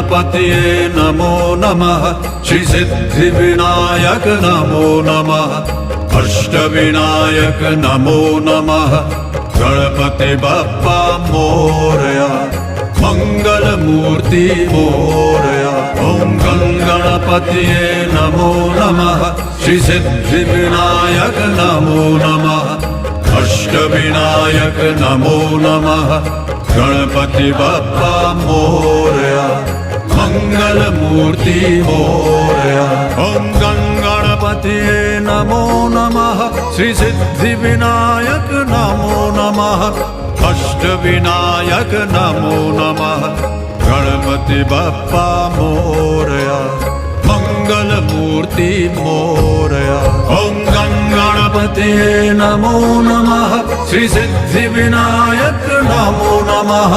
गणपतये नमो नमः श्री सिद्धि विनायक नमो नमः अष्टविनायक नमो नमः गणपति बप्पा मोरया मंगल मूर्ति मोरया। ओम गणपतये नमो नमः श्री सिद्धि विनायक नमो नमः अष्टविनायक नमो नमः गणपति बप्पा मोरया मंगल मूर्ति मोरया। ओम गणपतये नमो नमः श्री सिद्धि विनायक नमो नमः अष्टविनायक नमो नमः गणपति बप्पा मोरया मंगल मूर्ति मोरया। ओम गणपतये नमो नमः श्री सिद्धि विनायक नमो नमः